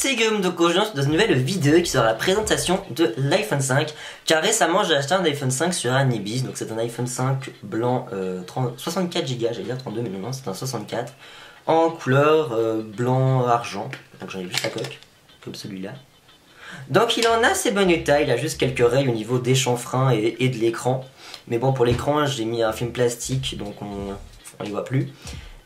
c'est Guillaume, donc aujourd'hui dans une nouvelle vidéo qui sera la présentation de l'iPhone 5. Car récemment j'ai acheté un iPhone 5 sur Anibis, donc c'est un iPhone 5 blanc 64 Go, j'allais dire 32 mais non c'est un 64, en couleur blanc argent, donc j'en ai juste la coque, comme celui-là. Donc il est en assez bon état, il a juste quelques rayures au niveau des chanfreins et de l'écran. Mais bon, pour l'écran j'ai mis un film plastique donc on y voit plus.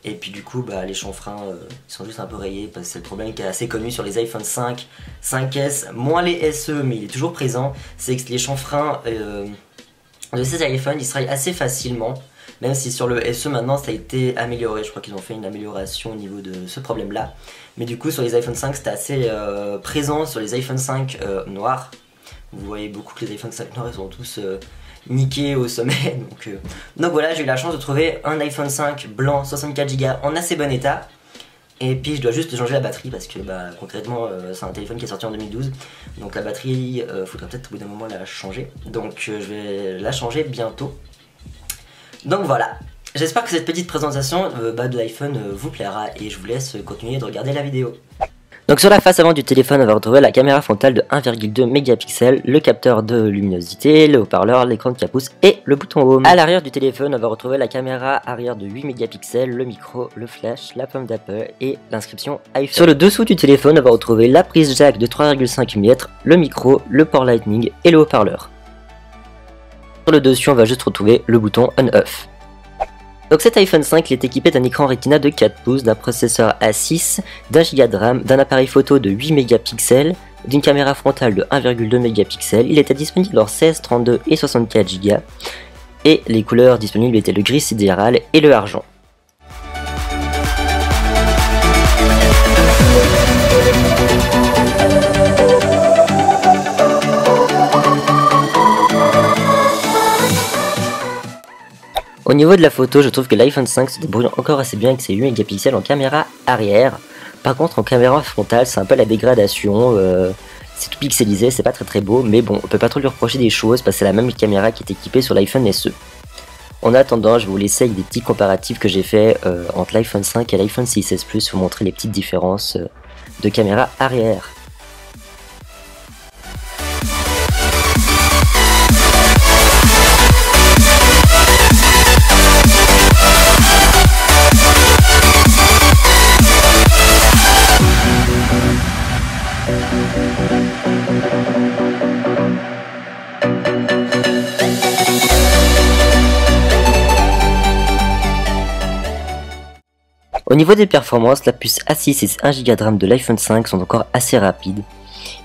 Et puis du coup les chanfreins ils sont juste un peu rayés parce que c'est le problème qui est assez connu sur les iPhone 5, 5S, moins les SE mais il est toujours présent. C'est que les chanfreins de ces iPhones ils se rayent assez facilement. Même si sur le SE maintenant ça a été amélioré, je crois qu'ils ont fait une amélioration au niveau de ce problème là. Mais du coup sur les iPhone 5 c'était assez présent sur les iPhone 5 noirs. Vous voyez beaucoup que les iPhone 5 noirs ils sont tous niqués au sommet. Donc voilà, j'ai eu la chance de trouver un iPhone 5 blanc 64 Go en assez bon état. Et puis je dois juste changer la batterie parce que concrètement c'est un téléphone qui est sorti en 2012. Donc la batterie, faudrait peut-être au bout d'un moment la changer. Donc je vais la changer bientôt. Donc voilà, j'espère que cette petite présentation de l'iPhone vous plaira et je vous laisse continuer de regarder la vidéo. Donc sur la face avant du téléphone on va retrouver la caméra frontale de 1,2 mégapixels, le capteur de luminosité, le haut-parleur, l'écran de 4 pouces et le bouton home. A l'arrière du téléphone on va retrouver la caméra arrière de 8 mégapixels, le micro, le flash, la pomme d'Apple et l'inscription iPhone. Sur le dessous du téléphone on va retrouver la prise jack de 3,5 mm, le micro, le port lightning et le haut-parleur. Sur le dessus on va juste retrouver le bouton on-off. Donc cet iPhone 5 il est équipé d'un écran Retina de 4 pouces, d'un processeur A6, d'un Go de RAM, d'un appareil photo de 8 mégapixels, d'une caméra frontale de 1,2 mégapixels. Il était disponible en 16, 32 et 64 Go. Et les couleurs disponibles étaient le gris sidéral et le argent. Au niveau de la photo, je trouve que l'iPhone 5 se débrouille encore assez bien avec ses 8 mégapixels en caméra arrière. Par contre en caméra frontale c'est un peu la dégradation, c'est tout pixelisé, c'est pas très beau, mais bon on peut pas trop lui reprocher des choses parce que c'est la même caméra qui est équipée sur l'iPhone SE. En attendant je vais vous laisser avec des petits comparatifs que j'ai fait entre l'iPhone 5 et l'iPhone 6S Plus, vous montrer les petites différences de caméra arrière. Au niveau des performances, la puce A6 et 1 Go de RAM de l'iPhone 5 sont encore assez rapides.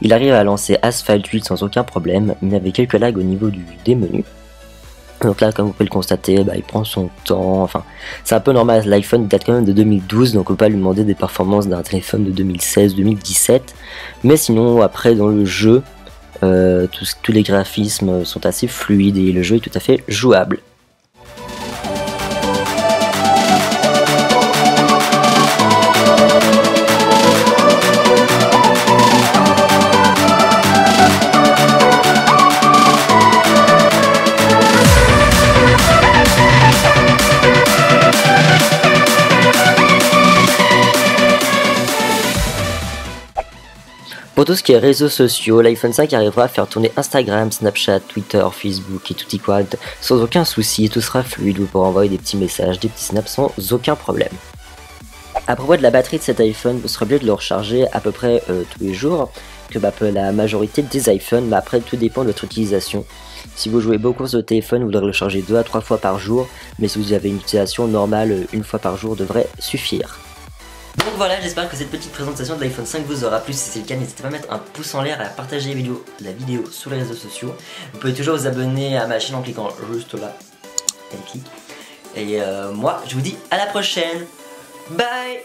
Il arrive à lancer Asphalt 8 sans aucun problème, mais avec quelques lags au niveau des menus. Donc là, comme vous pouvez le constater, il prend son temps, enfin, c'est un peu normal, l'iPhone date quand même de 2012, donc on peut pas lui demander des performances d'un téléphone de 2016-2017. Mais sinon, après, dans le jeu, tous les graphismes sont assez fluides et le jeu est tout à fait jouable. Pour tout ce qui est réseaux sociaux, l'iPhone 5 arrivera à faire tourner Instagram, Snapchat, Twitter, Facebook et tutti quanti sans aucun souci, tout sera fluide, vous pourrez envoyer des petits messages, des petits snaps sans aucun problème. À propos de la batterie de cet iPhone, vous serez obligé de le recharger à peu près tous les jours, que la majorité des iPhones, mais après tout dépend de votre utilisation. Si vous jouez beaucoup sur le téléphone, vous devrez le charger 2 à 3 fois par jour, mais si vous avez une utilisation normale, une fois par jour devrait suffire. Donc voilà, j'espère que cette petite présentation de l'iPhone 5 vous aura plu. Si c'est le cas, n'hésitez pas à mettre un pouce en l'air et à partager la vidéo sur les réseaux sociaux. Vous pouvez toujours vous abonner à ma chaîne en cliquant juste là. Et moi, je vous dis à la prochaine. Bye.